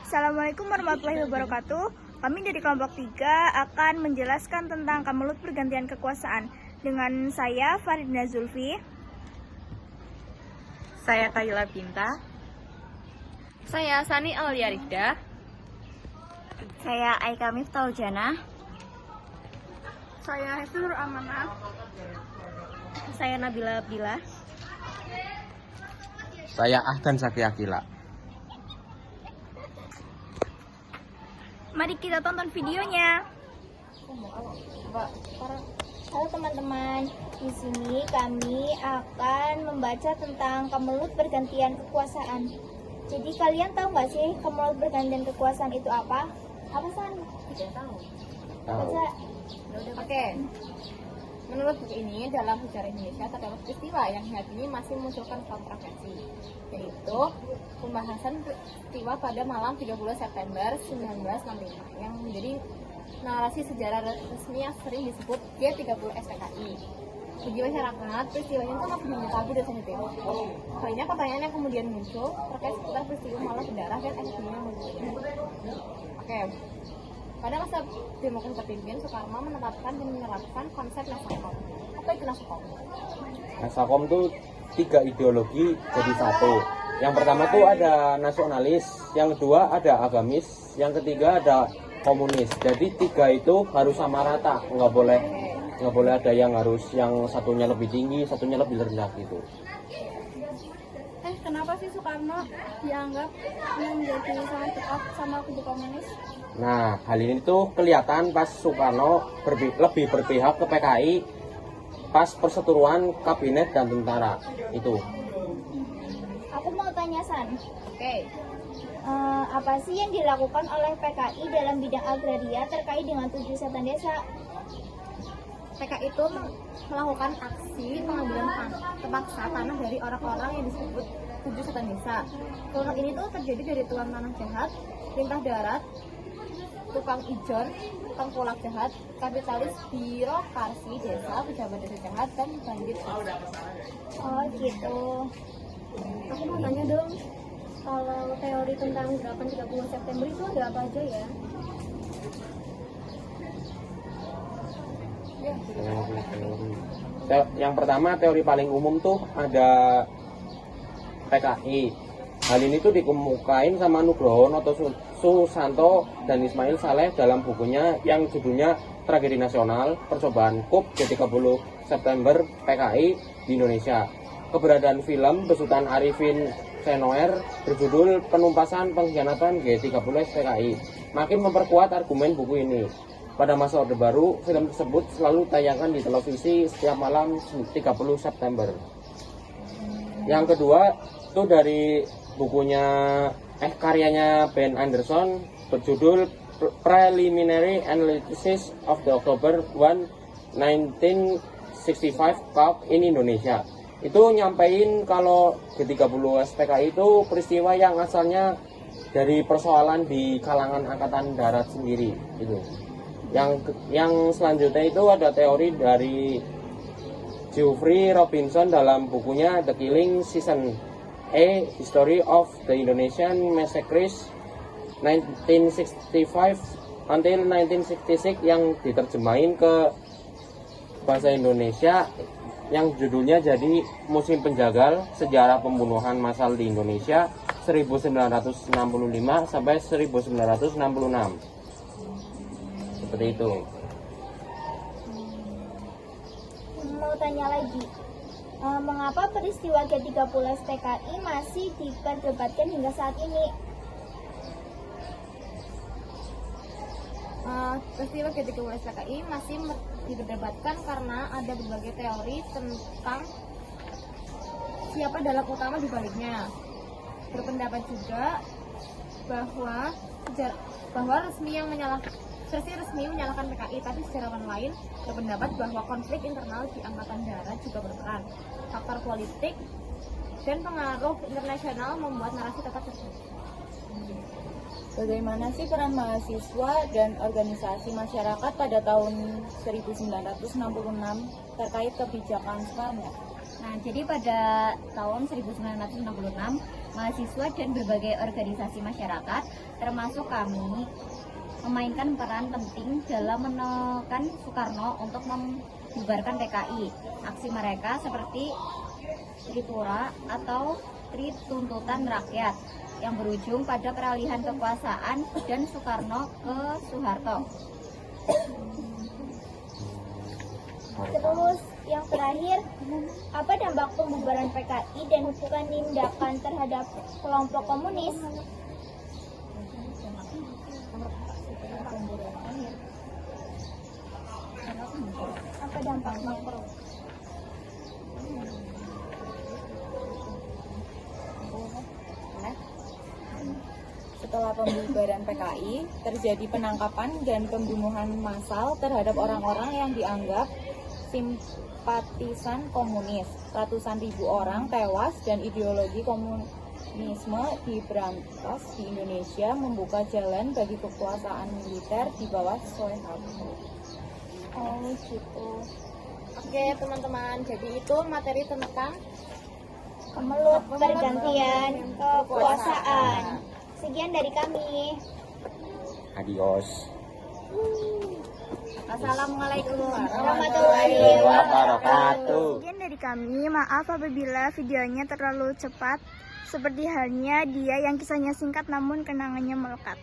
Assalamualaikum warahmatullahi wabarakatuh. Kami dari kelompok 3 akan menjelaskan tentang Kamelut Pergantian Kekuasaan. Dengan saya Faridna Zulfi. Saya Kayla Pinta. Saya Sani Auliarida. Saya Aika Miftaujana. Saya Hesur Amanah. Saya Nabila Abdillah. Saya Ahdan Saki Akila. Mari kita tonton videonya. Halo teman-teman, di sini kami akan membaca tentang Kamelut Pergantian Kekuasaan. Jadi kalian tahu nggak sih Kamelut Pergantian Kekuasaan itu apa? Apa San? Tidak tahu. Baca. Oke. Menurut buku ini, dalam sejarah Indonesia terdapat peristiwa yang hingga kini masih memunculkan kontroversi, yaitu pembahasan peristiwa pada malam 30 September 1965 yang menjadi narasi sejarah resmi yang sering disebut G30 SPKI. Bagi masyarakat, peristiwanya itu masih hanya tabu dan sensitif. Banyak pertanyaan yang kemudian muncul terkait seputar peristiwa malam berdarah dan efeknya munculnya. Oke. Pada masa demokrasi terpimpin, Soekarno menetapkan dan menerapkan konsep Nasakom. Apa itu Nasakom? Nasakom itu 3 ideologi jadi satu. Yang pertama tuh ada nasionalis, yang kedua ada agamis, yang ketiga ada komunis. Jadi 3 itu harus sama rata, nggak boleh ada yang harus yang satunya lebih tinggi, satunya lebih rendah gitu. Kenapa sih Soekarno dianggap menjadi sangat dekat sama kubu komunis? Nah, hal ini tuh kelihatan pas Soekarno lebih berpihak ke PKI pas perseteruan kabinet dan tentara itu. Aku mau tanya San. Oke. Apa sih yang dilakukan oleh PKI dalam bidang agraria terkait dengan 7 setan desa? PKI itu melakukan aksi pengambilan paksa tanah dari orang-orang yang disebut 7 setan desa. Kelompok ini tuh terjadi dari tuan tanah jahat, perintah darat, tukang ijon, tengkulak jahat, kapitalis birokrasi desa, pejabat desa jahat, dan bandit. Oh gitu. Aku mau tanya dong, kalau teori tentang gerakan 30 September itu ada apa aja ya? Yang pertama teori paling umum tuh ada PKI. Hal ini tuh dikemukain sama Nugroho Noto Susanto dan Ismail Saleh dalam bukunya yang judulnya Tragedi Nasional, Percobaan KUB G30 September PKI di Indonesia. Keberadaan film besutan Arifin Senoer berjudul Penumpasan Pengkhianatan G30 PKI makin memperkuat argumen buku ini. Pada masa Orde Baru, film tersebut selalu tayangkan di televisi setiap malam 30 September. Yang kedua itu dari karyanya Ben Anderson berjudul Preliminary Analysis of the October 1, 1965 Cup in Indonesia. Itu nyampein kalau G30 SPKI itu peristiwa yang asalnya dari persoalan di kalangan angkatan darat sendiri gitu. Yang selanjutnya itu ada teori dari Geoffrey Robinson dalam bukunya The Killing Season, A History of the Indonesian Massacres 1965 until 1966 yang diterjemahin ke bahasa Indonesia yang judulnya jadi Musim Penjagal, Sejarah Pembunuhan Massal di Indonesia 1965 sampai 1966. Seperti itu. Mau tanya lagi, mengapa peristiwa G30 SPKI masih diperdebatkan hingga saat ini? Peristiwa G30 SPKI masih diperdebatkan karena ada berbagai teori tentang siapa dalang utama di baliknya. Berpendapat juga bahwa versi resmi menyalahkan PKI, tapi sejarawan lain berpendapat bahwa konflik internal di Angkatan Darat juga berperan. Faktor politik dan pengaruh internasional membuat narasi tetap terjadi. Bagaimana sih peran mahasiswa dan organisasi masyarakat pada tahun 1966 terkait kebijakan Soekarno? Nah, jadi pada tahun 1966 mahasiswa dan berbagai organisasi masyarakat, termasuk kami, memainkan peran penting dalam menekan Soekarno untuk membubarkan PKI. Aksi mereka seperti Tripura atau Tri Tuntutan Rakyat yang berujung pada peralihan kekuasaan dan Soekarno ke Soeharto. Terus yang terakhir, apa dampak pembubaran PKI dan tindakan terhadap kelompok komunis? Apa dampaknya? Setelah pembubaran PKI, terjadi penangkapan dan pembunuhan massal terhadap orang-orang yang dianggap simpatisan komunis. Ratusan ribu orang tewas dan ideologi komunisme diberantas di Indonesia, membuka jalan bagi kekuasaan militer di bawah Soeharto. Oh gitu. Oke teman-teman, jadi itu materi tentang Kemelut pergantian kekuasaan. Sekian dari kami. Adios. Assalamualaikum Warahmatullahi Wabarakatuh. Sekian dari kami, maaf apabila videonya terlalu cepat. Seperti halnya dia yang kisahnya singkat namun kenangannya melekat.